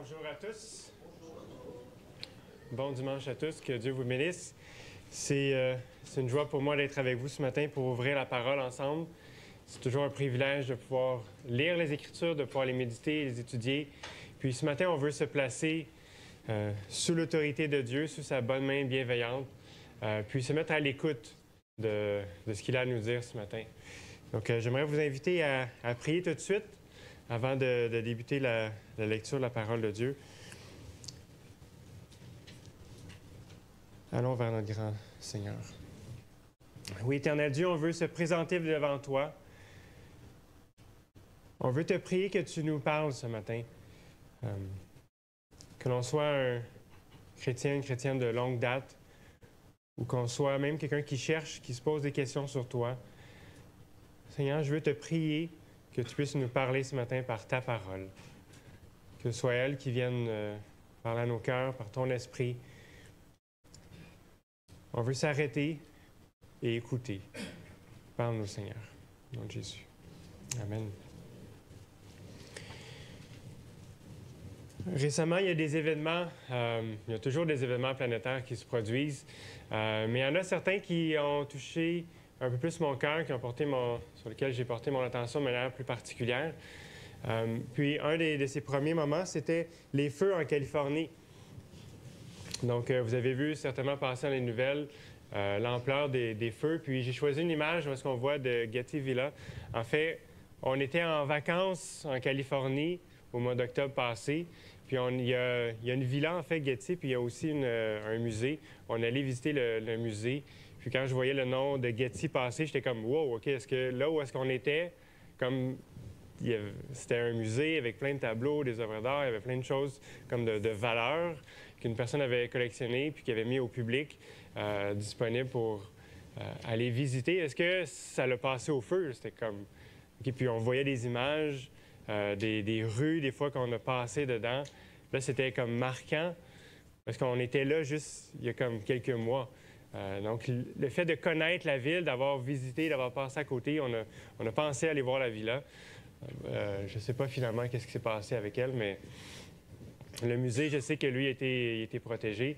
Bonjour à tous. Bon dimanche à tous, que Dieu vous bénisse. C'est une joie pour moi d'être avec vous ce matin pour ouvrir la parole ensemble. C'est toujours un privilège de pouvoir lire les Écritures, de pouvoir les méditer, les étudier. Puis ce matin, on veut se placer sous l'autorité de Dieu, sous sa bonne main bienveillante, puis se mettre à l'écoute de ce qu'il a à nous dire ce matin. Donc, j'aimerais vous inviter à prier tout de suite avant de débuter la lecture de la parole de Dieu. Allons vers notre grand Seigneur. Oui, Éternel Dieu, on veut se présenter devant toi. On veut te prier que tu nous parles ce matin. Que l'on soit un chrétien, une chrétienne de longue date, ou qu'on soit même quelqu'un qui cherche, qui se pose des questions sur toi. Seigneur, je veux te prier que tu puisses nous parler ce matin par ta parole. Que ce soit elle qui vienne parler à nos cœurs, par ton esprit. On veut s'arrêter et écouter. Parle-nous, Seigneur. Au nom de Jésus. Amen. Récemment, il y a des événements, il y a toujours des événements planétaires qui se produisent, mais il y en a certains qui ont touché un peu plus mon cœur, sur lesquels j'ai porté mon attention de manière plus particulière. Puis un de ces premiers moments, c'était les feux en Californie. Donc, vous avez vu certainement passer dans les nouvelles l'ampleur des feux. Puis j'ai choisi une image où est-ce qu'on voit de Getty Villa. En fait, on était en vacances en Californie au mois d'octobre passé. Puis il y a une villa, en fait, Getty, puis il y a aussi un musée. On allait visiter le musée. Puis quand je voyais le nom de Getty passer, j'étais comme « Wow, OK, est-ce que là où est-ce qu'on était, comme c'était un musée avec plein de tableaux, des œuvres d'art, il y avait plein de choses comme de valeur qu'une personne avait collectionnées puis qui avait mis au public disponible pour aller visiter. Est-ce que ça l'a passé au feu? C'était comme... OK, puis on voyait des images, des rues, des fois qu'on a passé dedans. Là, c'était comme marquant parce qu'on était là juste il y a comme quelques mois. Donc, le fait de connaître la ville, d'avoir visité, d'avoir passé à côté, on a pensé aller voir la villa. Je ne sais pas finalement qu'est-ce qui s'est passé avec elle, mais le musée, je sais que lui, il était protégé.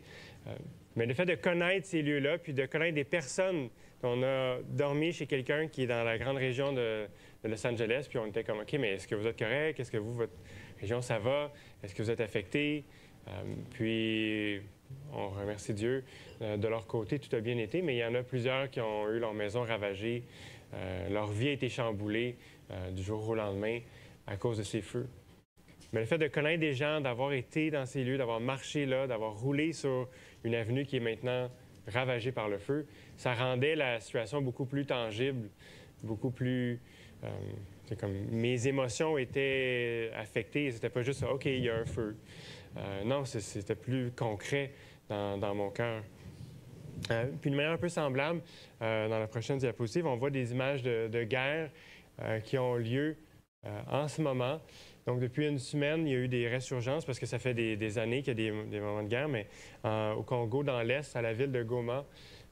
Mais le fait de connaître ces lieux-là, puis de connaître des personnes, on a dormi chez quelqu'un qui est dans la grande région de Los Angeles, puis on était comme, OK, mais est-ce que vous êtes correct? Est-ce que votre région, ça va? Est-ce que vous êtes affecté? Puis, on remercie Dieu. De leur côté, tout a bien été, mais il y en a plusieurs qui ont eu leur maison ravagée. Leur vie a été chamboulée du jour au lendemain à cause de ces feux. Mais le fait de connaître des gens, d'avoir été dans ces lieux, d'avoir marché là, d'avoir roulé sur une avenue qui est maintenant ravagée par le feu, ça rendait la situation beaucoup plus tangible, beaucoup plus... c'est comme mes émotions étaient affectées. C'était pas juste « OK, il y a un feu ». Non, c'était plus concret dans mon cœur. Puis de manière un peu semblable, dans la prochaine diapositive, on voit des images de guerre qui ont lieu en ce moment. Donc, depuis une semaine, il y a eu des résurgences parce que ça fait des années qu'il y a des moments de guerre, mais au Congo, dans l'Est, à la ville de Goma,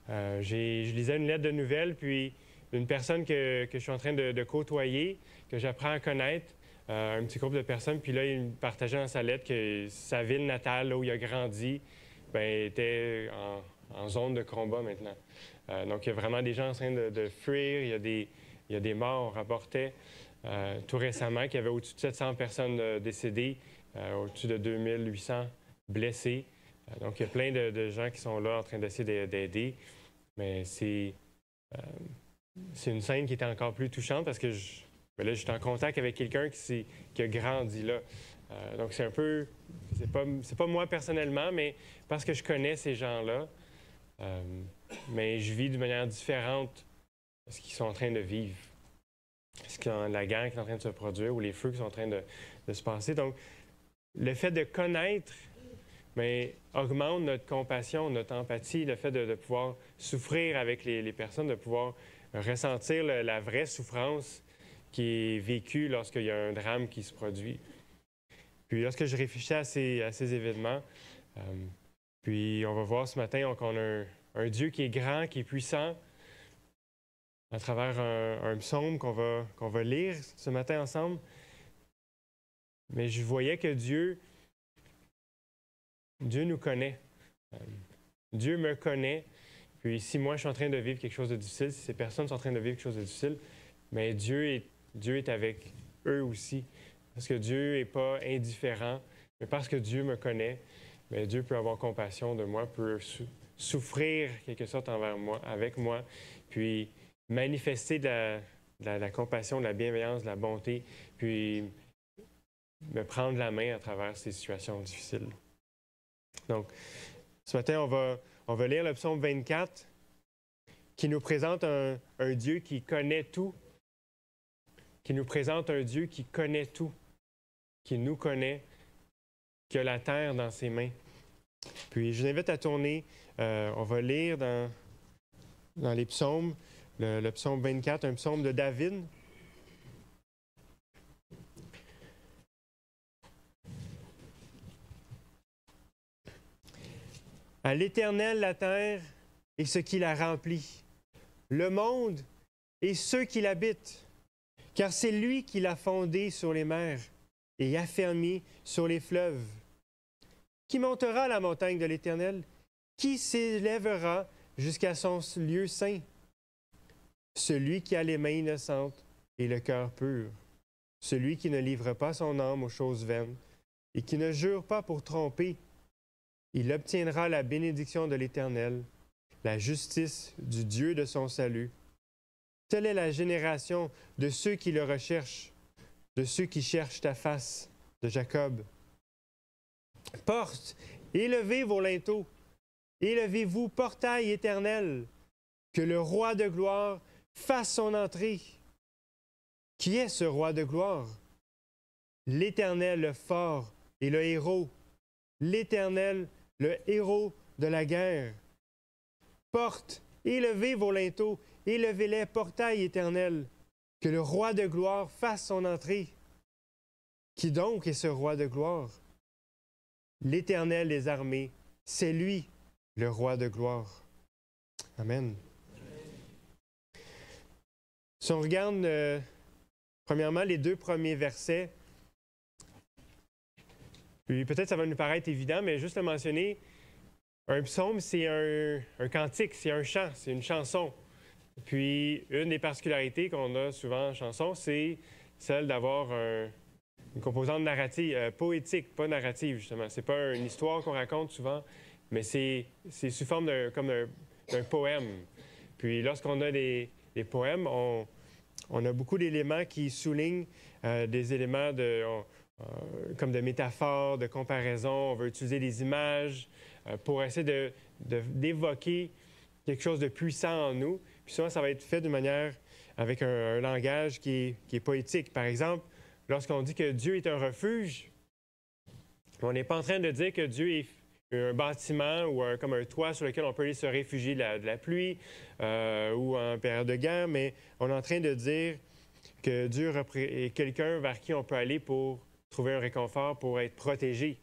je lisais une lettre de nouvelles, puis une personne que je suis en train de côtoyer, que j'apprends à connaître, un petit groupe de personnes, puis là, il partageait dans sa lettre que sa ville natale, là où il a grandi, bien, était en zone de combat maintenant. Donc, il y a vraiment des gens en train de fuir, il y a des morts, on rapportait tout récemment qu'il y avait au-dessus de 700 personnes décédées, au-dessus de 2800 blessés. Donc, il y a plein de gens qui sont là en train d'essayer d'aider, mais c'est une scène qui était encore plus touchante parce que là, j'étais en contact avec quelqu'un qui a grandi là. Donc, c'est un peu... C'est pas moi personnellement, mais parce que je connais ces gens-là, mais je vis d'une manière différente ce qu'ils sont en train de vivre. La guerre qui est en train de se produire ou les feux qui sont en train de se passer. Donc, le fait de connaître augmente notre compassion, notre empathie, le fait de pouvoir souffrir avec les personnes, de pouvoir ressentir la vraie souffrance qui est vécue lorsqu'il y a un drame qui se produit. Puis lorsque je réfléchis à ces événements, puis on va voir ce matin qu'on a un Dieu qui est grand, qui est puissant, à travers un psaume qu'on va lire ce matin ensemble. Mais je voyais que Dieu Dieu nous connaît. Dieu me connaît. Puis si moi, je suis en train de vivre quelque chose de difficile, si ces personnes sont en train de vivre quelque chose de difficile, mais Dieu est avec eux aussi. Parce que Dieu n'est pas indifférent, mais parce que Dieu me connaît, mais Dieu peut avoir compassion de moi, peut souffrir quelque sorte envers moi, avec moi, puis manifester de la compassion, de la bienveillance, de la bonté, puis me prendre la main à travers ces situations difficiles. Donc, ce matin, on va lire le psaume 24 qui nous présente un Dieu qui connaît tout, qui nous présente un Dieu qui connaît tout, qui nous connaît, qui a la terre dans ses mains. Puis, je vous invite à tourner. On va lire dans les psaumes, le psaume 24, un psaume de David. À l'Éternel la terre et ce qui la remplit, le monde et ceux qui l'habitent, car c'est lui qui l'a fondé sur les mers et affermi sur les fleuves. Qui montera à la montagne de l'Éternel? Qui s'élèvera jusqu'à son lieu saint? Celui qui a les mains innocentes et le cœur pur, celui qui ne livre pas son âme aux choses vaines et qui ne jure pas pour tromper. Il obtiendra la bénédiction de l'Éternel, la justice du Dieu de son salut. Telle est la génération de ceux qui le recherchent, de ceux qui cherchent ta face, de Jacob. Porte, élevez vos linteaux, élevez-vous, portail éternel, que le roi de gloire fasse son entrée. Qui est ce roi de gloire? L'Éternel, le fort et le héros, l'Éternel, le héros de la guerre. Porte, élevez vos linteaux, élevez-les, portail éternel, que le roi de gloire fasse son entrée. Qui donc est ce roi de gloire? L'Éternel des armées, c'est lui, le roi de gloire. Amen. Si on regarde, premièrement, les 2 premiers versets, puis peut-être ça va nous paraître évident, mais juste le mentionner, un psaume, c'est un cantique, c'est un chant, c'est une chanson. Puis, une des particularités qu'on a souvent en chanson, c'est celle d'avoir une composante narrative, poétique, pas narrative, justement. C'est pas une histoire qu'on raconte souvent, mais c'est sous forme d'un poème. Puis, lorsqu'on a des poèmes, on a beaucoup d'éléments qui soulignent des éléments comme de métaphores, de comparaisons. On veut utiliser des images pour essayer d'évoquer quelque chose de puissant en nous. Puis souvent, ça va être fait d'une manière avec un langage qui est poétique. Par exemple, lorsqu'on dit que Dieu est un refuge, on n'est pas en train de dire que Dieu est un bâtiment ou comme un toit sur lequel on peut aller se réfugier de la pluie ou en période de guerre, mais on est en train de dire que Dieu est quelqu'un vers qui on peut aller pour trouver un réconfort, pour être protégé.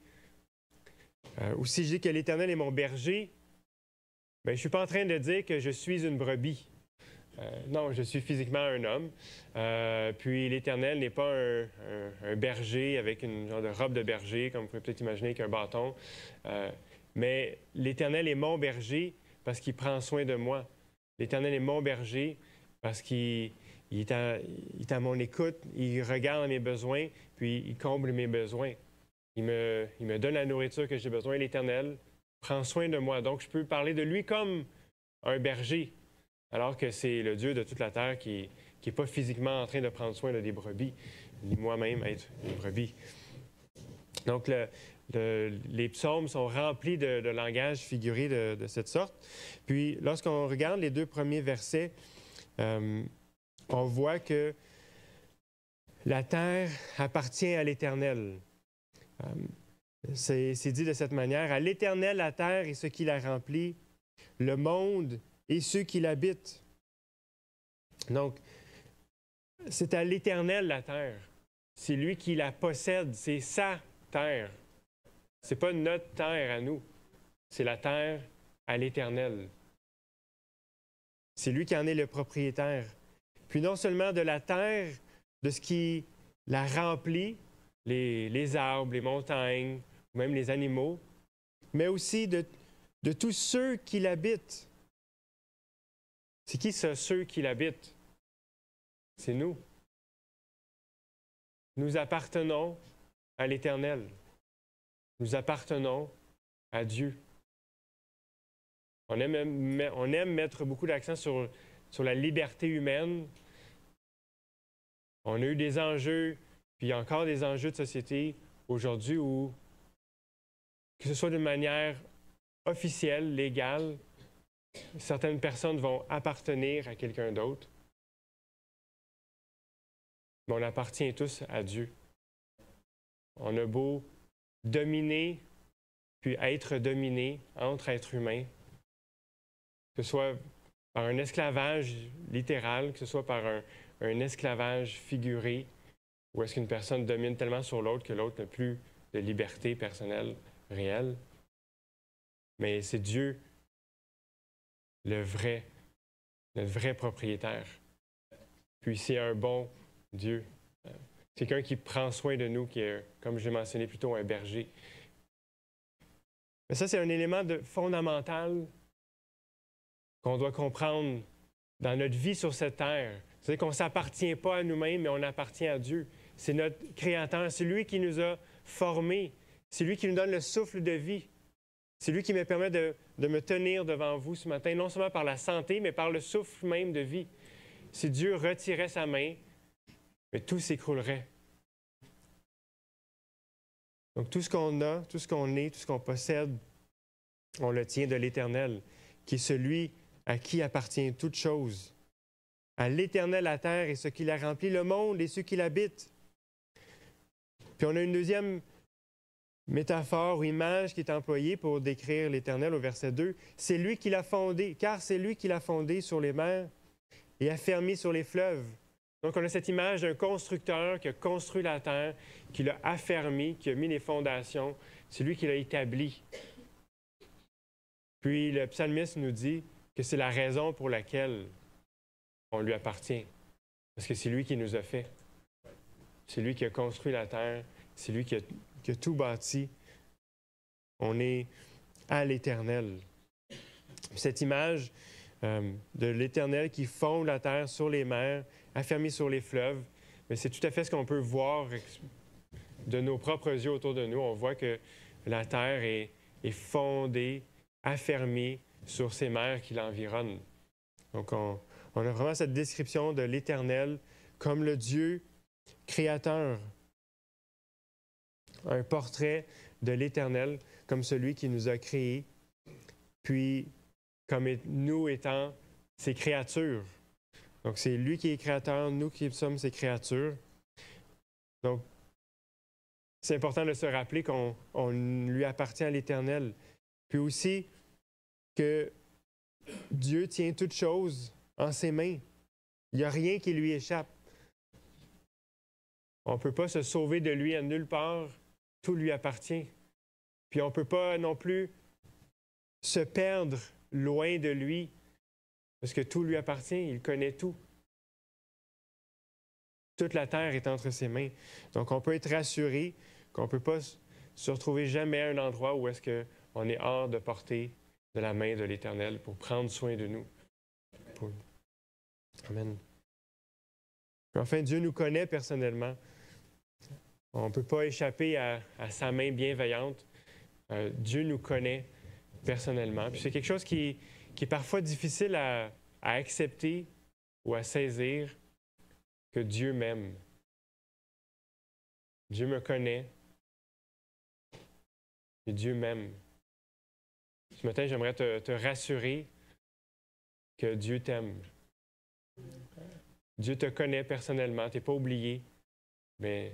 Ou si je dis que l'Éternel est mon berger, bien, je ne suis pas en train de dire que je suis une brebis. Non, je suis physiquement un homme. Puis l'Éternel n'est pas un berger avec une genre de robe de berger, comme vous pouvez peut-être imaginer avec un bâton. Mais l'Éternel est mon berger parce qu'il prend soin de moi. L'Éternel est mon berger parce qu'il est à mon écoute, il regarde mes besoins, puis il comble mes besoins. Il me donne la nourriture que j'ai besoin. L'Éternel prend soin de moi. Donc, je peux parler de lui comme un berger, alors que c'est le Dieu de toute la terre qui n'est pas physiquement en train de prendre soin de des brebis, ni moi-même être une brebis. Donc, les psaumes sont remplis de langage figuré de cette sorte. Puis, lorsqu'on regarde les 2 premiers versets, on voit que la terre appartient à l'Éternel. C'est dit de cette manière. À l'Éternel, la terre et ce qui la remplit, le monde et ceux qui l'habitent. Donc, c'est à l'Éternel, la terre. C'est lui qui la possède. C'est sa terre. Ce n'est pas notre terre à nous. C'est la terre à l'Éternel. C'est lui qui en est le propriétaire. Puis non seulement de la terre, de ce qui la remplit, les arbres, les montagnes, ou même les animaux, mais aussi de tous ceux qui l'habitent. C'est qui ça, ceux qui l'habitent? C'est nous. Nous appartenons à l'Éternel. Nous appartenons à Dieu. On aime mettre beaucoup d'accent sur la liberté humaine. On a eu des enjeux, puis il y a encore des enjeux de société aujourd'hui où, que ce soit de manière officielle, légale, certaines personnes vont appartenir à quelqu'un d'autre. Mais on appartient tous à Dieu. On a beau dominer, puis être dominé entre êtres humains, que ce soit par un esclavage littéral, que ce soit par un esclavage figuré, où est-ce qu'une personne domine tellement sur l'autre que l'autre n'a plus de liberté personnelle réelle. Mais c'est Dieu, notre vrai propriétaire. Puis c'est un bon Dieu. C'est quelqu'un qui prend soin de nous, qui est, comme je l'ai mentionné plus tôt, un berger. Mais ça, c'est un élément fondamental qu'on doit comprendre dans notre vie sur cette terre. C'est-à-dire qu'on ne s'appartient pas à nous-mêmes, mais on appartient à Dieu. C'est notre Créateur, c'est lui qui nous a formés, c'est lui qui nous donne le souffle de vie. C'est lui qui me permet de me tenir devant vous ce matin, non seulement par la santé, mais par le souffle même de vie. Si Dieu retirait sa main, mais tout s'écroulerait. Donc tout ce qu'on a, tout ce qu'on est, tout ce qu'on possède, on le tient de l'Éternel, qui est celui à qui appartient toute chose. À l'Éternel la terre et ce qui la remplit, le monde et ceux qui l'habitent. Puis on a une deuxième métaphore ou image qui est employée pour décrire l'Éternel au verset 2. C'est lui qui l'a fondé, car c'est lui qui l'a fondé sur les mers et affermi sur les fleuves. Donc on a cette image d'un constructeur qui a construit la terre, qui l'a affermi, qui a mis les fondations. C'est lui qui l'a établi. Puis le psalmiste nous dit que c'est la raison pour laquelle on lui appartient. Parce que c'est lui qui nous a fait. C'est lui qui a construit la terre. C'est lui qui a tout bâti. On est à l'Éternel. Cette image de l'Éternel qui fonde la terre sur les mers, affermi sur les fleuves, mais c'est tout à fait ce qu'on peut voir de nos propres yeux autour de nous. On voit que la terre est fondée, affermie sur ces mers qui l'environnent. Donc, on a vraiment cette description de l'Éternel comme le Dieu créateur. Un portrait de l'Éternel comme celui qui nous a créés, puis comme nous étant ses créatures. Donc, c'est lui qui est créateur, nous qui sommes ses créatures. Donc, c'est important de se rappeler qu'on lui appartient à l'Éternel. Puis aussi que Dieu tient toutes choses en ses mains. Il n'y a rien qui lui échappe. On ne peut pas se sauver de lui à nulle part. Tout lui appartient. Puis on ne peut pas non plus se perdre loin de lui parce que tout lui appartient. Il connaît tout. Toute la terre est entre ses mains. Donc on peut être rassuré qu'on ne peut pas se retrouver jamais à un endroit où est-ce qu'on est hors de portée de la main de l'Éternel pour prendre soin de nous. Amen. Enfin, Dieu nous connaît personnellement. On ne peut pas échapper à sa main bienveillante. Dieu nous connaît personnellement. Puis c'est quelque chose qui est parfois difficile à accepter ou à saisir, que Dieu m'aime. Dieu me connaît et Dieu m'aime. Ce matin, j'aimerais te rassurer que Dieu t'aime. Dieu te connaît personnellement, tu n'es pas oublié, mais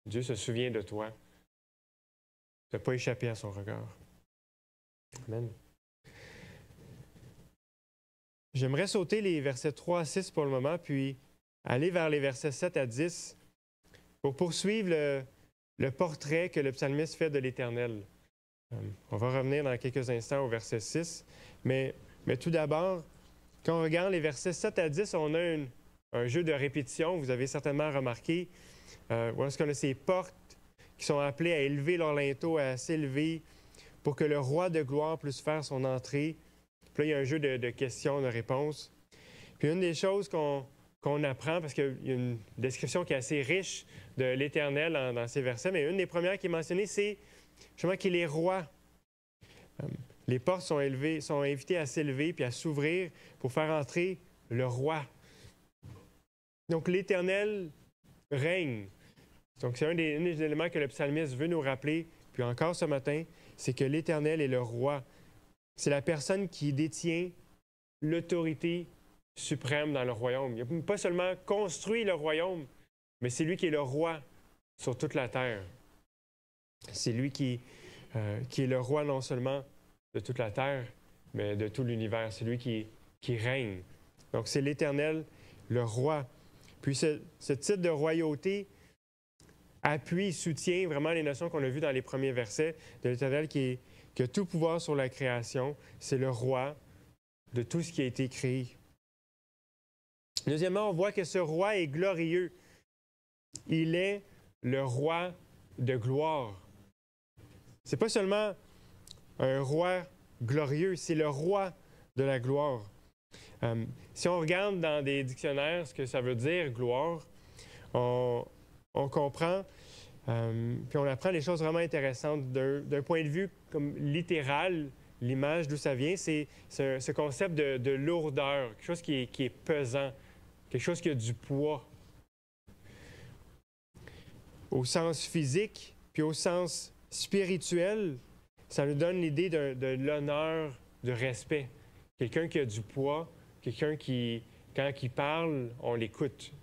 Dieu se souvient de toi. Tu n'as pas échappé à son regard. Amen. J'aimerais sauter les versets 3 à 6 pour le moment, puis aller vers les versets 7 à 10 pour poursuivre le portrait que le psalmiste fait de l'Éternel. On va revenir dans quelques instants au verset 6, mais tout d'abord, quand on regarde les versets 7 à 10, on a un jeu de répétition. Vous avez certainement remarqué où est-ce qu'on a ces portes qui sont appelées à élever leur linteau, à s'élever pour que le roi de gloire puisse faire son entrée. Puis là, il y a un jeu de questions, de réponses. Puis une des choses qu'on apprend, parce qu'il y a une description qui est assez riche de l'Éternel dans ces versets, mais une des premières qui est mentionnée, c'est justement qu'il est roi. Les portes sont invitées à s'élever puis à s'ouvrir pour faire entrer le roi. Donc l'Éternel règne. Donc c'est un des éléments que le psalmiste veut nous rappeler, puis encore ce matin, c'est que l'Éternel est le roi. C'est la personne qui détient l'autorité suprême dans le royaume. Il n'a pas seulement construit le royaume, mais c'est lui qui est le roi sur toute la terre. C'est lui qui est le roi non seulement de toute la terre, mais de tout l'univers. C'est lui qui règne. Donc c'est l'Éternel, le roi. Puis ce titre de royauté appuie, soutient vraiment les notions qu'on a vues dans les premiers versets de l'Éternel qui a tout pouvoir sur la création. C'est le roi de tout ce qui a été créé. Deuxièmement, on voit que ce roi est glorieux. Il est le roi de gloire. Ce n'est pas seulement un roi glorieux, c'est le roi de la gloire. Si on regarde dans des dictionnaires ce que ça veut dire, gloire, on comprend, puis on apprend des choses vraiment intéressantes. D'un point de vue comme littéral, l'image d'où ça vient, c'est ce concept de lourdeur, quelque chose qui est pesant, quelque chose qui a du poids. Au sens physique, puis au sens spirituel, ça nous donne l'idée de l'honneur, du respect. Quelqu'un qui a du poids, quelqu'un qui, quand il parle, on l'écoute.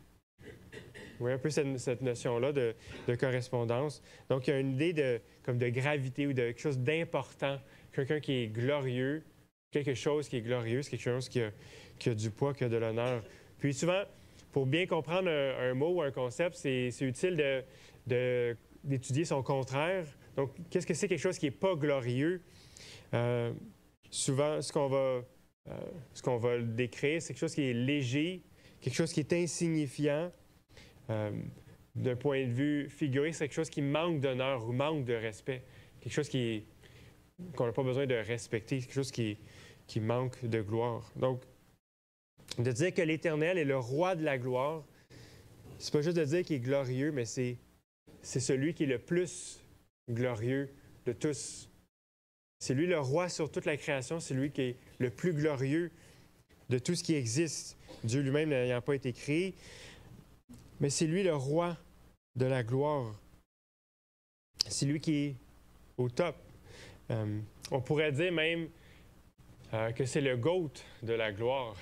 Vous voyez un peu cette notion-là de correspondance. Donc, il y a une idée comme de gravité ou de quelque chose d'important. Quelqu'un qui est glorieux, quelque chose qui est glorieux, c'est quelque chose qui a du poids, qui a de l'honneur. Puis souvent, pour bien comprendre un mot ou un concept, c'est utile d'étudier son contraire. Donc, qu'est-ce que c'est quelque chose qui n'est pas glorieux? Souvent, ce qu'on va décrire, c'est quelque chose qui est léger, quelque chose qui est insignifiant. D'un point de vue figuré, c'est quelque chose qui manque d'honneur ou manque de respect. Quelque chose qu'on n'a pas besoin de respecter, quelque chose qui manque de gloire. Donc, de dire que l'Éternel est le roi de la gloire, c'est pas juste de dire qu'il est glorieux, mais c'est celui qui est le plus glorieux de tous. C'est lui le roi sur toute la création, c'est lui qui est le plus glorieux de tout ce qui existe. Dieu lui-même n'ayant pas été créé, mais c'est lui le roi de la gloire. C'est lui qui est au top. On pourrait dire même que c'est le GOAT de la gloire.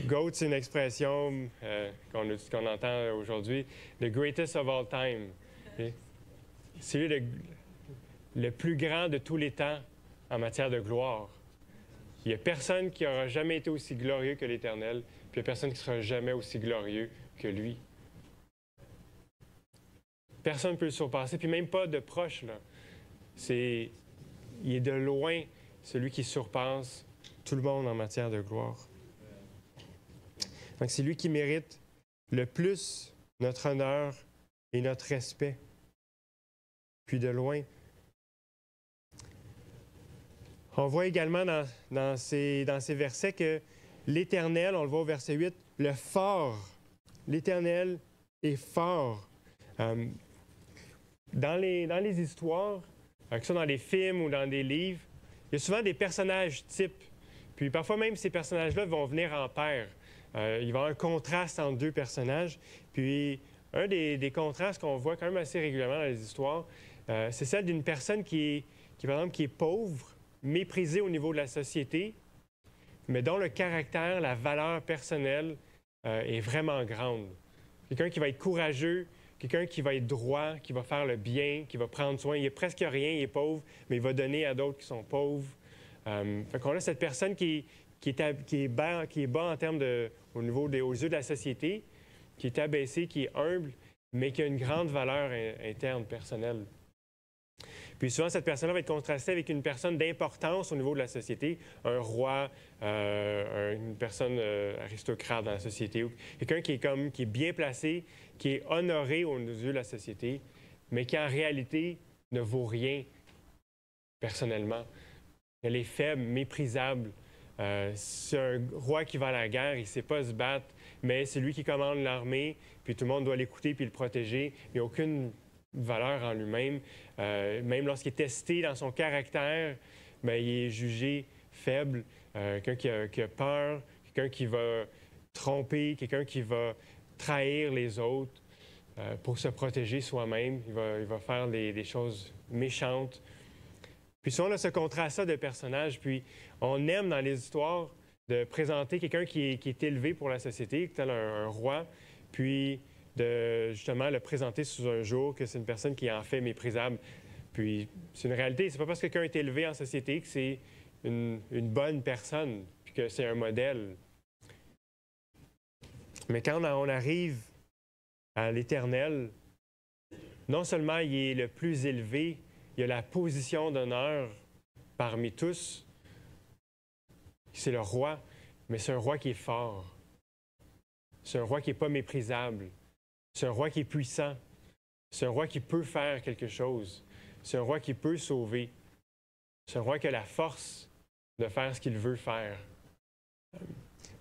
GOAT, c'est une expression qu'on entend aujourd'hui, the greatest of all time. C'est lui le plus grand de tous les temps en matière de gloire. Il n'y a personne qui n'aura jamais été aussi glorieux que l'Éternel, puis il n'y a personne qui ne sera jamais aussi glorieux que lui. Personne ne peut le surpasser, puis même pas de proche, là. Il est de loin celui qui surpasse tout le monde en matière de gloire. Donc, c'est lui qui mérite le plus notre honneur et notre respect. Puis de loin. On voit également dans ces versets que l'Éternel, on le voit au verset 8, le fort. L'Éternel est fort. Dans les histoires, que ce soit dans les films ou dans des livres, il y a souvent des personnages types. Puis parfois même, ces personnages-là vont venir en paire. Il va y avoir un contraste entre deux personnages. Puis un des contrastes qu'on voit quand même assez régulièrement dans les histoires, c'est celle d'une personne qui est pauvre, méprisée au niveau de la société, mais dont le caractère, la valeur personnelle est vraiment grande. Quelqu'un qui va être courageux, quelqu'un qui va être droit, qui va faire le bien, qui va prendre soin. Il n'est presque rien, il est pauvre, mais il va donner à d'autres qui sont pauvres. Fait qu'on a cette personne qui est bas en termes aux yeux de la société, qui est abaissé, qui est humble, mais qui a une grande valeur interne, personnelle. Puis souvent, cette personne-là va être contrastée avec une personne d'importance au niveau de la société, un roi, une personne aristocrate dans la société, ou quelqu'un qui est bien placé, qui est honoré aux yeux de la société, mais qui en réalité ne vaut rien personnellement. Elle est faible, méprisable. C'est un roi qui va à la guerre, il ne sait pas se battre, mais c'est lui qui commande l'armée, puis tout le monde doit l'écouter puis le protéger. Il n'y a aucune valeur en lui-même. Même lorsqu'il est testé dans son caractère, bien, il est jugé faible. Quelqu'un qui a peur, quelqu'un qui va tromper, quelqu'un qui va trahir les autres pour se protéger soi-même. Il va faire des choses méchantes. Puis souvent, on a ce contraste-là de personnages. Puis on aime dans les histoires de présenter quelqu'un qui est élevé pour la société, tel un roi, puis de justement le présenter sous un jour que c'est une personne qui est en fait méprisable. Puis c'est une réalité. C'est pas parce que quelqu'un est élevé en société que c'est une bonne personne, puis que c'est un modèle. Mais quand on arrive à l'Éternel, non seulement il est le plus élevé, il a la position d'honneur parmi tous, c'est le roi, mais c'est un roi qui est fort. C'est un roi qui n'est pas méprisable. C'est un roi qui est puissant. C'est un roi qui peut faire quelque chose. C'est un roi qui peut sauver. C'est un roi qui a la force de faire ce qu'il veut faire.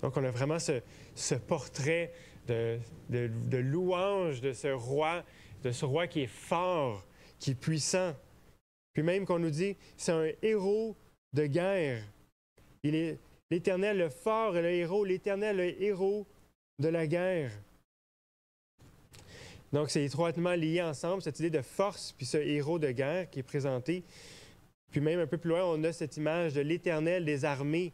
Donc, on a vraiment ce portrait de louange de ce roi qui est fort, qui est puissant. Puis même qu'on nous dit, c'est un héros de guerre. Il est l'Éternel, le fort et le héros, l'Éternel, le héros de la guerre. Donc, c'est étroitement lié ensemble, cette idée de force, puis ce héros de guerre qui est présenté. Puis même un peu plus loin, on a cette image de l'Éternel des armées.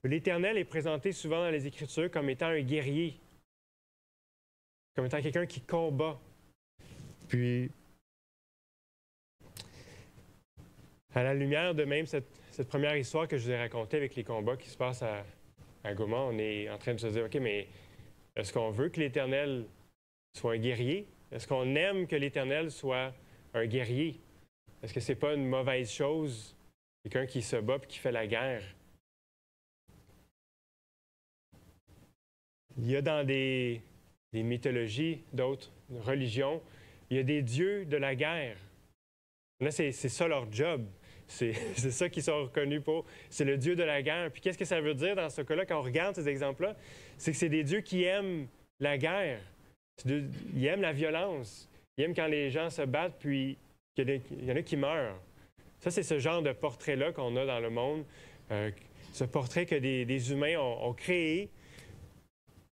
L'Éternel est présenté souvent dans les Écritures comme étant un guerrier, comme étant quelqu'un qui combat. Puis, à la lumière de même cette première histoire que je vous ai racontée avec les combats qui se passent à Goma, on est en train de se dire, OK, mais est-ce qu'on veut que l'Éternel soit un guerrier? Est-ce qu'on aime que l'Éternel soit un guerrier? Est-ce que c'est pas une mauvaise chose, quelqu'un qui se bat et qui fait la guerre? Il y a dans des mythologies, d'autres religions, il y a des dieux de la guerre. Là, c'est ça leur job. C'est ça qu'ils sont reconnus pour. C'est le dieu de la guerre. Puis qu'est-ce que ça veut dire dans ce cas-là, quand on regarde ces exemples-là? C'est que c'est des dieux qui aiment la guerre. Ils aiment la violence. Ils aiment quand les gens se battent, puis il y en a qui meurent. Ça, c'est ce genre de portrait-là qu'on a dans le monde. Ce portrait que des humains ont créé,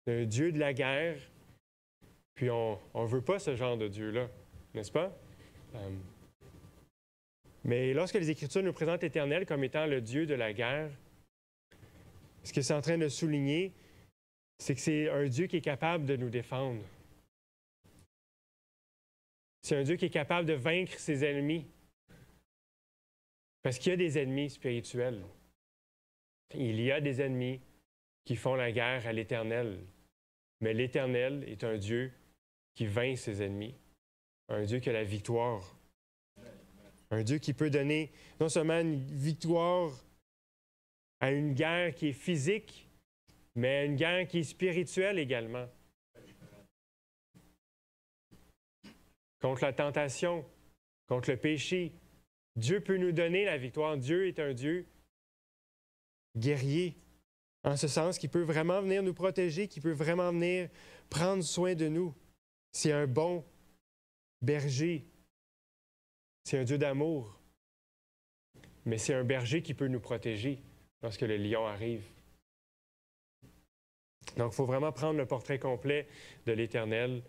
d'un dieu de la guerre. Puis on ne veut pas ce genre de dieu-là, n'est-ce pas? Mais lorsque les Écritures nous présentent l'Éternel comme étant le Dieu de la guerre, ce que c'est en train de souligner, c'est que c'est un Dieu qui est capable de nous défendre. C'est un Dieu qui est capable de vaincre ses ennemis. Parce qu'il y a des ennemis spirituels. Il y a des ennemis qui font la guerre à l'Éternel. Mais l'Éternel est un Dieu qui vainc ses ennemis. Un Dieu qui a la victoire. Un Dieu qui peut donner non seulement une victoire à une guerre qui est physique, mais une guerre qui est spirituelle également. Contre la tentation, contre le péché. Dieu peut nous donner la victoire. Dieu est un Dieu guerrier, en ce sens qu'il peut vraiment venir nous protéger, qu'il peut vraiment venir prendre soin de nous. C'est un bon berger. C'est un Dieu d'amour. Mais c'est un berger qui peut nous protéger lorsque le lion arrive. Donc, il faut vraiment prendre le portrait complet de l'Éternel,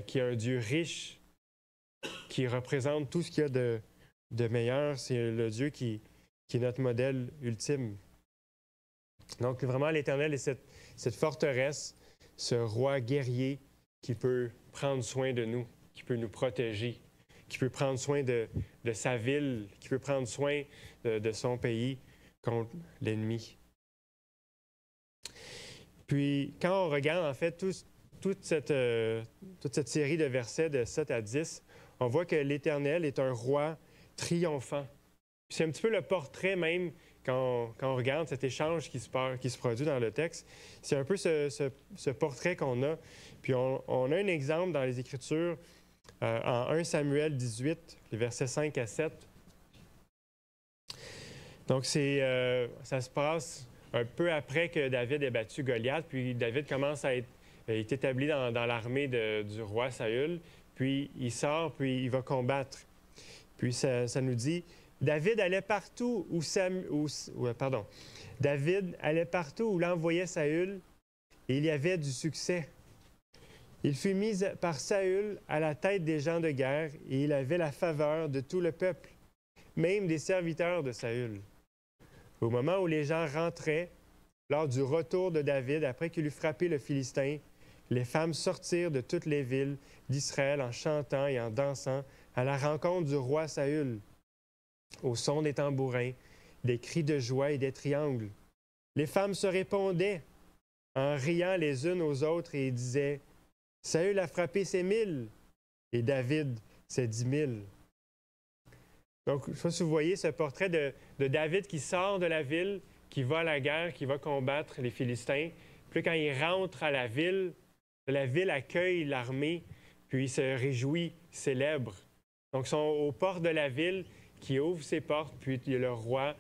qui est un Dieu riche, qui représente tout ce qu'il y a de meilleur. C'est le Dieu qui est notre modèle ultime. Donc, vraiment, l'Éternel est cette forteresse, ce roi guerrier qui peut prendre soin de nous, qui peut nous protéger, qui peut prendre soin de sa ville, qui peut prendre soin de son pays contre l'ennemi. Puis, quand on regarde, en fait, toute cette série de versets de 7 à 10, on voit que l'Éternel est un roi triomphant. C'est un petit peu le portrait même, quand on regarde cet échange qui se produit dans le texte, c'est un peu ce portrait qu'on a. Puis on a un exemple dans les Écritures en 1 Samuel 18, les versets 5 à 7. Donc, ça se passe un peu après que David ait battu Goliath, puis David commence à être est établi dans l'armée du roi Saül, puis il sort, puis il va combattre. Puis ça nous dit, David allait partout David allait partout où l'envoyait Saül, et il y avait du succès. Il fut mis par Saül à la tête des gens de guerre, et il avait la faveur de tout le peuple, même des serviteurs de Saül. Au moment où les gens rentraient, lors du retour de David, après qu'il eut frappé le Philistin, les femmes sortirent de toutes les villes d'Israël en chantant et en dansant à la rencontre du roi Saül, au son des tambourins, des cris de joie et des triangles. Les femmes se répondaient en riant les unes aux autres et disaient « Saül a frappé ses 1000 et David ses 10 000. » Donc, je ne sais pas si vous voyez ce portrait de David qui sort de la ville, qui va à la guerre, qui va combattre les Philistins. Puis quand il rentre à la ville accueille l'armée, puis il se réjouit, célèbre. Donc, ils sont aux portes de la ville qui ouvre ses portes, puis il y a le roi,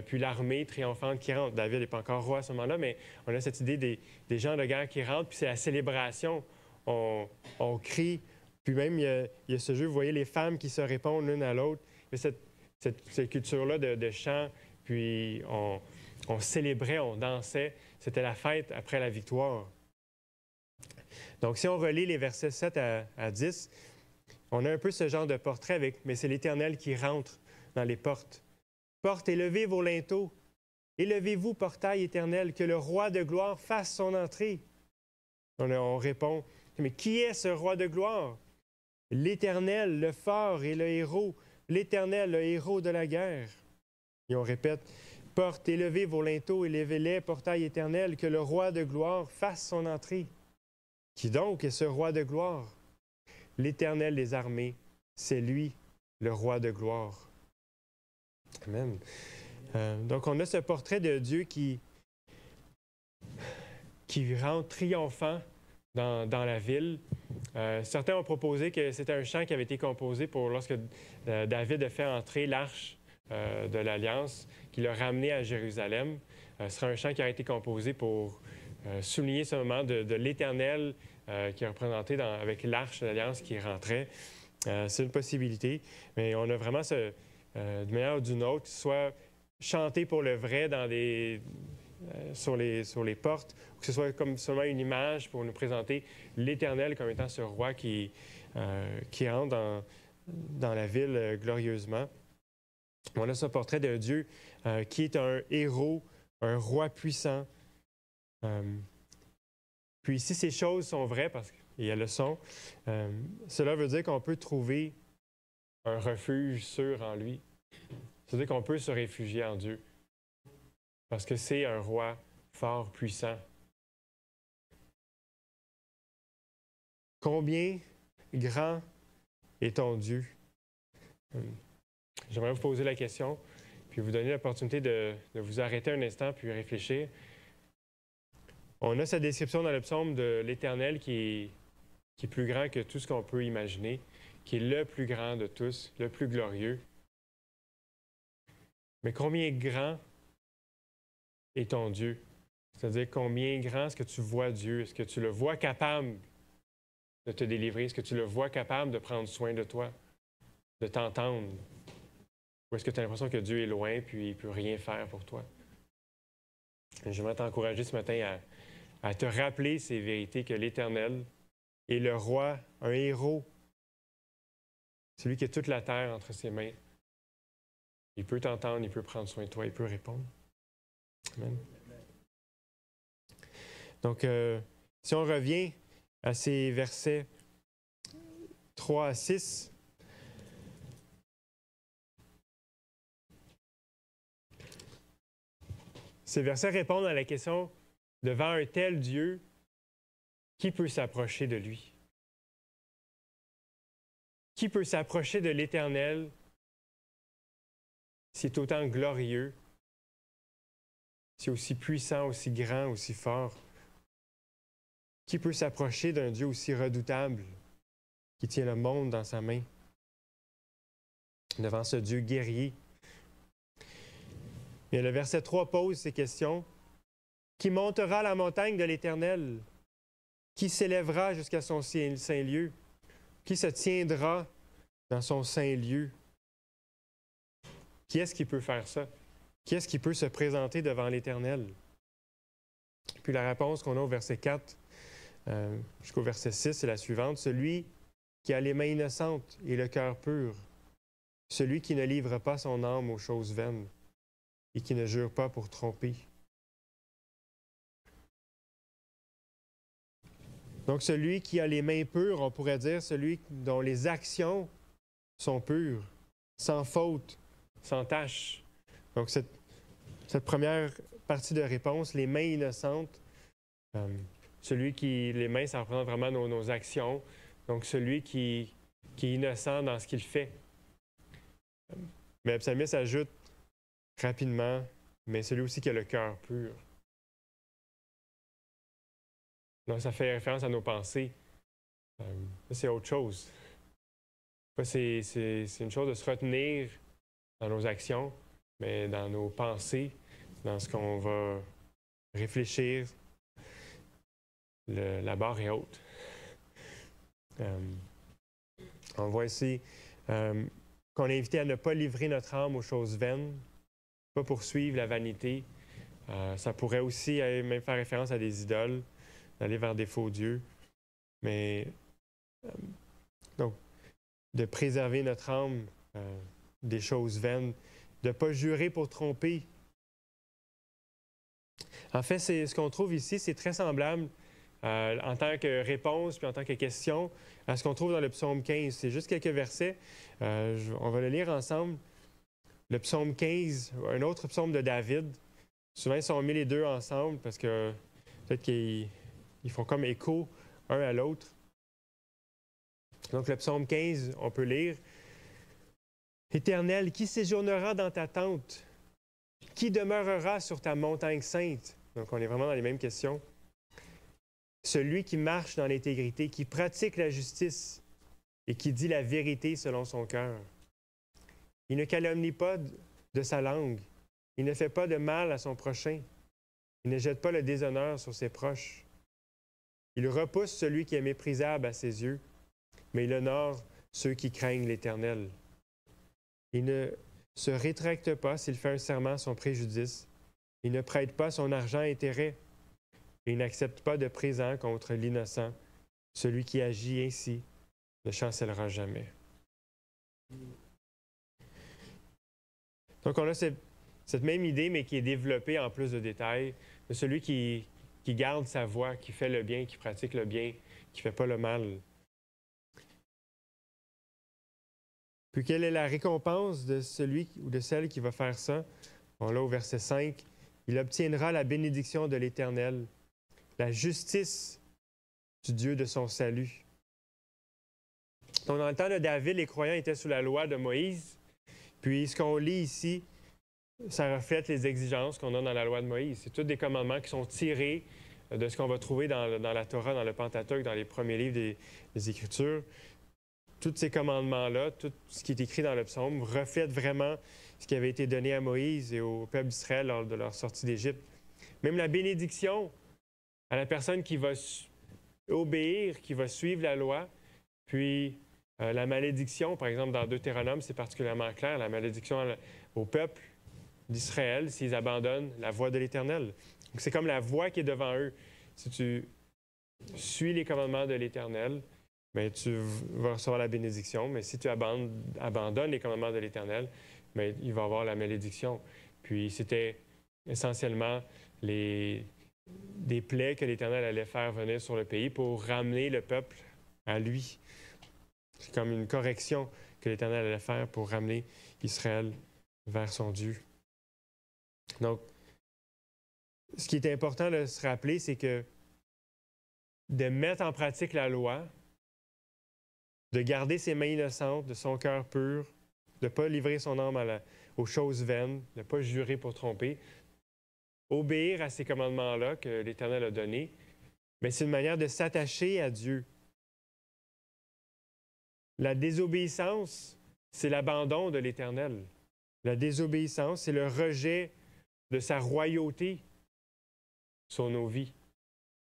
puis l'armée triomphante qui rentre. David n'est pas encore roi à ce moment-là, mais on a cette idée des gens de guerre qui rentrent, puis c'est la célébration. On crie, puis même il y a ce jeu, vous voyez les femmes qui se répondent l'une à l'autre. Il y a cette culture-là de chant, puis on célébrait, on dansait. C'était la fête après la victoire. Donc, si on relit les versets 7 à 10, on a un peu ce genre de portrait mais c'est l'Éternel qui rentre dans les portes. « Portes, élevez vos linteaux. Élevez-vous, portail éternel, que le roi de gloire fasse son entrée. » On répond, « Mais qui est ce roi de gloire? » « L'Éternel, le fort et le héros. L'Éternel, le héros de la guerre. » Et on répète, « Portes, élevez vos linteaux, élevez-les, portail éternel, que le roi de gloire fasse son entrée. » Qui donc est ce roi de gloire? L'Éternel des armées, c'est lui, le roi de gloire. Amen. Donc, on a ce portrait de Dieu qui rentre triomphant dans la ville. Certains ont proposé que c'était un chant qui avait été composé pour lorsque David a fait entrer l'arche de l'Alliance, qu'il a ramené à Jérusalem. Ce sera un chant qui a été composé pour souligner ce moment de l'Éternel qui est représenté avec l'arche de l'Alliance qui rentrait. C'est une possibilité, mais on a vraiment d'une manière ou d'une autre, soit chanter pour le vrai sur les portes, ou que ce soit comme seulement une image pour nous présenter l'Éternel comme étant ce roi qui entre dans la ville glorieusement. On a ce portrait d'un Dieu qui est un héros, un roi puissant. Puis si ces choses sont vraies, parce qu'elles le sont, cela veut dire qu'on peut trouver un refuge sûr en lui. C'est-à-dire qu'on peut se réfugier en Dieu. Parce que c'est un roi fort, puissant. Combien grand est ton Dieu? J'aimerais vous poser la question, puis vous donner l'opportunité de vous arrêter un instant puis réfléchir. On a cette description dans le psaume de l'Éternel qui est plus grand que tout ce qu'on peut imaginer, qui est le plus grand de tous, le plus glorieux. Mais combien grand est ton Dieu? C'est-à-dire combien grand est-ce que tu vois Dieu? Est-ce que tu le vois capable de te délivrer? Est-ce que tu le vois capable de prendre soin de toi, de t'entendre? Ou est-ce que tu as l'impression que Dieu est loin puis il ne peut rien faire pour toi? J'aimerais t'encourager ce matin à te rappeler ces vérités que l'Éternel est le roi, un héros, celui qui a toute la terre entre ses mains. Il peut t'entendre, il peut prendre soin de toi, il peut répondre. Amen. Donc, si on revient à ces versets 3 à 6, ces versets répondent à la question, devant un tel Dieu, qui peut s'approcher de lui? Qui peut s'approcher de l'Éternel s'il est autant glorieux, s'il est aussi puissant, aussi grand, aussi fort? Qui peut s'approcher d'un Dieu aussi redoutable? qui tient le monde dans sa main, devant ce Dieu guerrier. Et le verset 3 pose ces questions. Qui montera la montagne de l'Éternel? Qui s'élèvera jusqu'à son saint lieu? Qui se tiendra dans son saint lieu? Qui est-ce qui peut faire ça? Qui est-ce qui peut se présenter devant l'Éternel? Puis la réponse qu'on a au verset 4 jusqu'au verset 6, c'est la suivante. Celui qui a les mains innocentes et le cœur pur, celui qui ne livre pas son âme aux choses vaines et qui ne jure pas pour tromper. Donc celui qui a les mains pures, on pourrait dire celui dont les actions sont pures, sans faute, sans tache. Donc cette première partie de réponse, les mains innocentes, celui qui, les mains, ça représente vraiment nos actions. Donc celui qui est innocent dans ce qu'il fait. Mais le psalmiste ajoute rapidement, mais celui aussi qui a le cœur pur. Donc ça fait référence à nos pensées. C'est autre chose. C'est une chose de se retenir dans nos actions, mais dans nos pensées, dans ce qu'on va réfléchir, la barre est haute. On voit ici qu'on est invité à ne pas livrer notre âme aux choses vaines, pas poursuivre la vanité. Ça pourrait aussi même faire référence à des idoles, d'aller vers des faux dieux. Mais donc, de préserver notre âme des choses vaines, de ne pas jurer pour tromper. En fait, ce qu'on trouve ici, c'est très semblable en tant que réponse puis en tant que question à ce qu'on trouve dans le psaume 15. C'est juste quelques versets. On va le lire ensemble. Le psaume 15, un autre psaume de David. Souvent, ils sont mis les deux ensemble parce que peut-être qu'ils font comme écho un à l'autre. Donc, le psaume 15, on peut lire « Éternel, qui séjournera dans ta tente? Qui demeurera sur ta montagne sainte? » Donc, on est vraiment dans les mêmes questions. « Celui qui marche dans l'intégrité, qui pratique la justice et qui dit la vérité selon son cœur. Il ne calomnie pas de sa langue. Il ne fait pas de mal à son prochain. Il ne jette pas le déshonneur sur ses proches. Il repousse celui qui est méprisable à ses yeux, mais il honore ceux qui craignent l'Éternel. Il ne se rétracte pas s'il fait un serment à son préjudice. Il ne prête pas son argent à intérêt. Et il n'accepte pas de présent contre l'innocent. Celui qui agit ainsi ne chancellera jamais. Donc, on a cette même idée, mais qui est développée en plus de détails, de celui qui garde sa voie, qui fait le bien, qui pratique le bien, qui ne fait pas le mal. Puis, quelle est la récompense de celui ou de celle qui va faire ça? On l'a au verset 5. Il obtiendra la bénédiction de l'Éternel, la justice du Dieu de son salut. Donc, dans le temps de David, les croyants étaient sous la loi de Moïse. Puis, ce qu'on lit ici, ça reflète les exigences qu'on a dans la loi de Moïse. C'est tous des commandements qui sont tirés de ce qu'on va trouver dans la Torah, dans le Pentateuque, dans les premiers livres des Écritures. Tous ces commandements-là, tout ce qui est écrit dans le psaume, reflète vraiment ce qui avait été donné à Moïse et au peuple d'Israël lors de leur sortie d'Égypte. Même la bénédiction à la personne qui va obéir, qui va suivre la loi, puis la malédiction, par exemple, dans Deutéronome, c'est particulièrement clair, la malédiction au peuple d'Israël s'ils abandonnent la voie de l'Éternel. C'est comme la voie qui est devant eux. Si tu suis les commandements de l'Éternel, bien, tu vas recevoir la bénédiction, mais si tu abandonnes les commandements de l'Éternel, bien, il va y avoir la malédiction. Puis c'était essentiellement des plaies que l'Éternel allait faire venir sur le pays pour ramener le peuple à lui. C'est comme une correction que l'Éternel allait faire pour ramener Israël vers son Dieu. Donc, ce qui est important de se rappeler, c'est que de mettre en pratique la loi, de garder ses mains innocentes, de son cœur pur, de ne pas livrer son âme aux choses vaines, de ne pas jurer pour tromper, obéir à ces commandements-là que l'Éternel a donnés, mais c'est une manière de s'attacher à Dieu. La désobéissance, c'est l'abandon de l'Éternel. La désobéissance, c'est le rejet de sa royauté sur nos vies,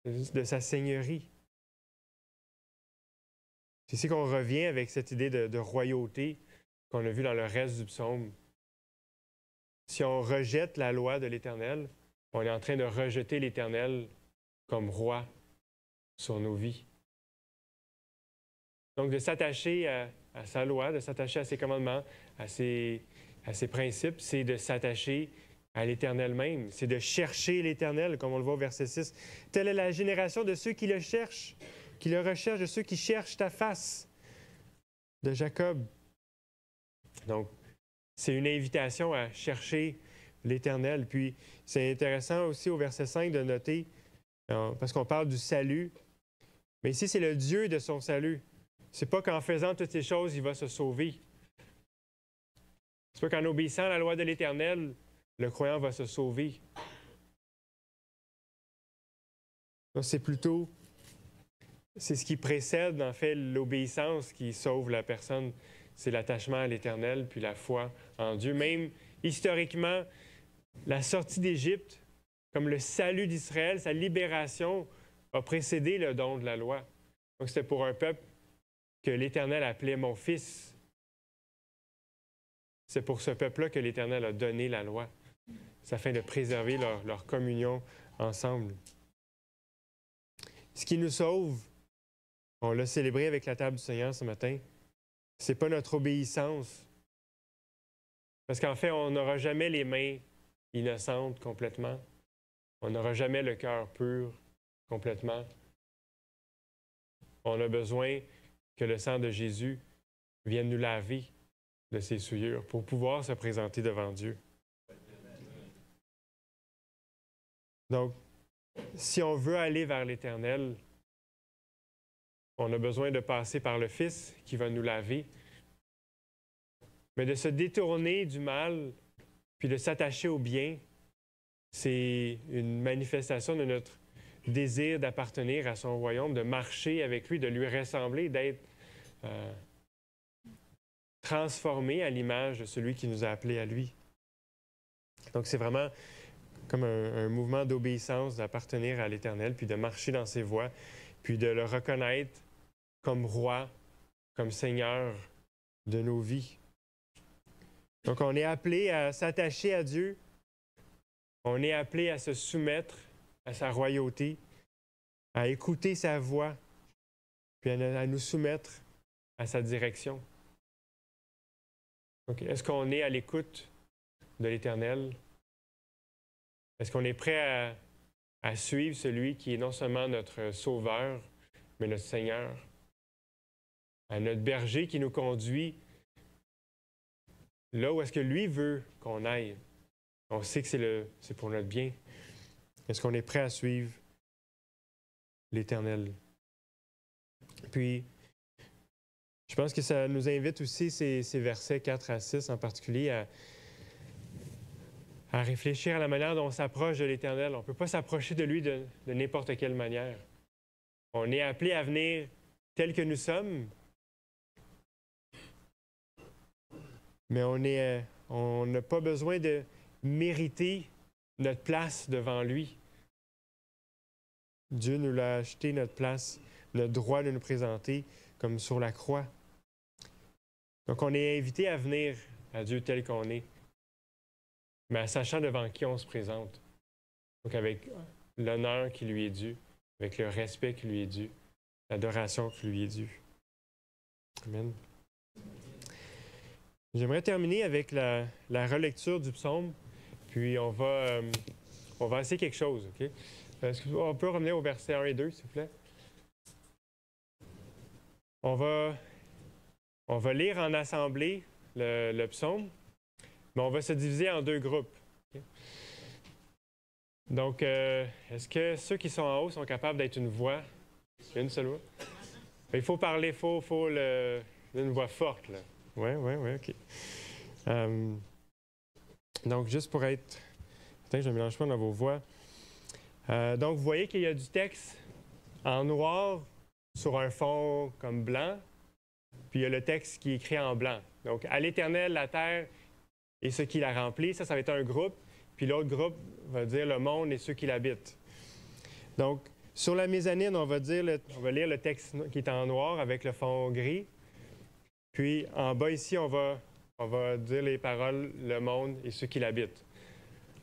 de sa seigneurie. C'est ici qu'on revient avec cette idée de royauté qu'on a vue dans le reste du psaume. Si on rejette la loi de l'Éternel, on est en train de rejeter l'Éternel comme roi sur nos vies. Donc, de s'attacher à sa loi, de s'attacher à ses commandements, à ses principes, c'est de s'attacher à l'Éternel même. C'est de chercher l'Éternel, comme on le voit au verset 6. Telle est la génération de ceux qui le cherchent, qui le recherchent, de ceux qui cherchent ta face, de Jacob. Donc, c'est une invitation à chercher l'Éternel. Puis, c'est intéressant aussi au verset 5 de noter, parce qu'on parle du salut, mais ici, c'est le Dieu de son salut. C'est pas qu'en faisant toutes ces choses, il va se sauver. C'est pas qu'en obéissant à la loi de l'Éternel, le croyant va se sauver. Donc, c'est plutôt, c'est ce qui précède, en fait, l'obéissance qui sauve la personne. C'est l'attachement à l'Éternel, puis la foi en Dieu. Même historiquement, la sortie d'Égypte, comme le salut d'Israël, sa libération, a précédé le don de la loi. Donc, c'était pour un peuple que l'Éternel appelait « mon fils ». C'est pour ce peuple-là que l'Éternel a donné la loi. C'est afin de préserver leur communion ensemble. Ce qui nous sauve, on l'a célébré avec la table du Seigneur ce matin, ce n'est pas notre obéissance. Parce qu'en fait, on n'aura jamais les mains innocentes complètement. On n'aura jamais le cœur pur complètement. On a besoin que le sang de Jésus vienne nous laver de ses souillures pour pouvoir se présenter devant Dieu. Donc, si on veut aller vers l'Éternel, on a besoin de passer par le Fils qui va nous laver, mais de se détourner du mal puis de s'attacher au bien, c'est une manifestation de notre désir d'appartenir à son royaume, de marcher avec lui, de lui ressembler, d'être transformé à l'image de celui qui nous a appelés à lui. Donc, c'est vraiment comme un mouvement d'obéissance, d'appartenir à l'Éternel, puis de marcher dans ses voies, puis de le reconnaître comme roi, comme Seigneur de nos vies. Donc, on est appelé à s'attacher à Dieu, on est appelé à se soumettre à sa royauté, à écouter sa voix, puis à nous soumettre à sa direction. Donc, est-ce qu'on est à l'écoute de l'Éternel? Est-ce qu'on est prêt à suivre celui qui est non seulement notre Sauveur, mais notre Seigneur? À notre berger qui nous conduit là où est-ce que lui veut qu'on aille? On sait que c'est pour notre bien. Est-ce qu'on est prêt à suivre l'Éternel? Puis, je pense que ça nous invite aussi, ces versets 4 à 6 en particulier, à réfléchir à la manière dont on s'approche de l'Éternel. On ne peut pas s'approcher de lui de n'importe quelle manière. On est appelé à venir tel que nous sommes, mais on n'a pas besoin de mériter notre place devant lui. Dieu nous l'a acheté, notre place, notre droit de nous présenter comme sur la croix. Donc, on est invité à venir à Dieu tel qu'on est, mais en sachant devant qui on se présente. Donc, avec l'honneur qui lui est dû, avec le respect qui lui est dû, l'adoration qui lui est due. Amen. J'aimerais terminer avec la relecture du psaume, puis on va essayer quelque chose, OK? On peut revenir au verset 1 et 2, s'il vous plaît? On va lire en assemblée le psaume, mais on va se diviser en deux groupes. Okay? Donc, est-ce que ceux qui sont en haut sont capables d'être une voix? Une seule voix? Il faut parler, il faut une voix forte, là. Oui, OK. Donc, juste pour être... Peut-être que je ne mélange pas dans vos voix. Donc, vous voyez qu'il y a du texte en noir sur un fond comme blanc, Puis il y a le texte qui est écrit en blanc. Donc, à l'Éternel, la terre et ce qui la remplit, ça va être un groupe. Puis l'autre groupe va dire le monde et ceux qui l'habitent. Donc, sur la mezzanine, on va lire le texte qui est en noir avec le fond gris. Puis en bas ici, on va dire les paroles, le monde et ceux qui l'habitent.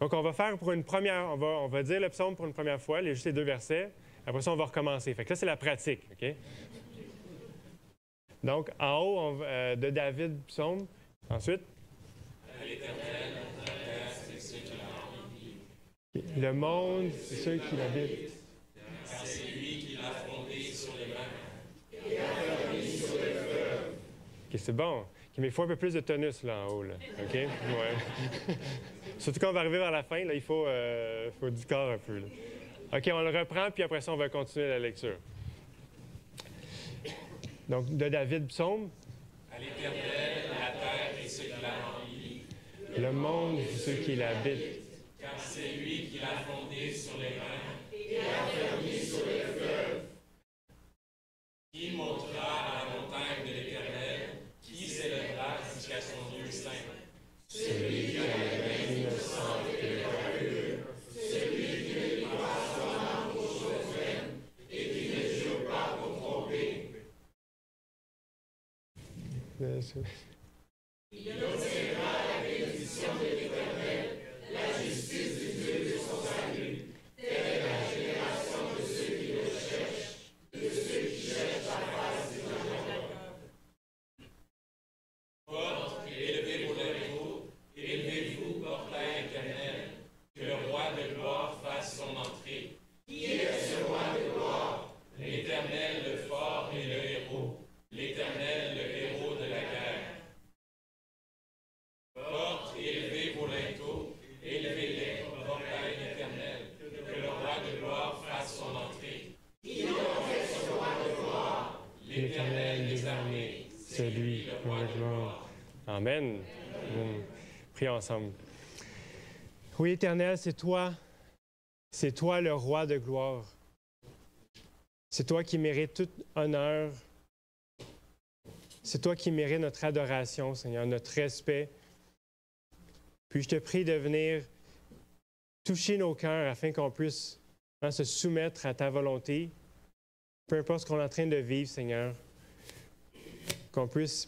Donc, on va faire pour une première, on va dire le psaume pour une première fois, juste les 2 versets. Après ça, on va recommencer. Fait que ça, c'est la pratique, OK? Donc, en haut, de David, psaume. Ensuite. À l'Éternel, la terre, c'est ceux qui l'habitent. Le monde, c'est ceux qui l'habitent. Car c'est lui qui l'a fondé sur les mers. Et a mis sur le fleuve. OK, c'est bon. OK, mais il faut un peu plus de tonus, là, en haut, là. OK? Ouais. Surtout quand on va arriver vers la fin, là, il faut du corps un peu, là. OK, on le reprend, puis après ça, on va continuer la lecture. Donc, de David, psaume. À l'Éternel, la terre et ceux qui la remplit. Le monde et ceux qui l'habitent. Car c'est lui qui l'a fondé sur les mers et a fermé sur les fleuves. Qui montera à la montagne de l'Éternel? Qui s'élèvera jusqu'à son lieu saint? Celui qui a les mains innocentes et le cœur pur. Celui qui ne lit pas son âme aux choses vaines et qui ne jure pas pour tromper. Il obtiendra la bénédiction de l'Éternel, la justice du Dieu de son salut. Telle est la génération de ceux qui le cherchent, de ceux qui cherchent la face du Seigneur. Porte et élevez-vous les héros, élevez-vous, portail éternel, que le roi de gloire fasse son entrée. Qui est ce roi de gloire? L'Éternel, le fort et le héros. L'Éternel, le héros de la guerre. Porte et élevez vos linteaux, élevez-les, portail éternel, que le roi de gloire fasse son entrée. Qui donc est ce roi de gloire? L'Éternel des armées, celui le roi de gloire. Amen. Prions ensemble. Oui, Éternel, c'est toi le roi de gloire. C'est toi qui mérites tout honneur. C'est toi qui mérites notre adoration, Seigneur, notre respect. Puis je te prie de venir toucher nos cœurs afin qu'on puisse se soumettre à ta volonté, peu importe ce qu'on est en train de vivre, Seigneur. Qu'on puisse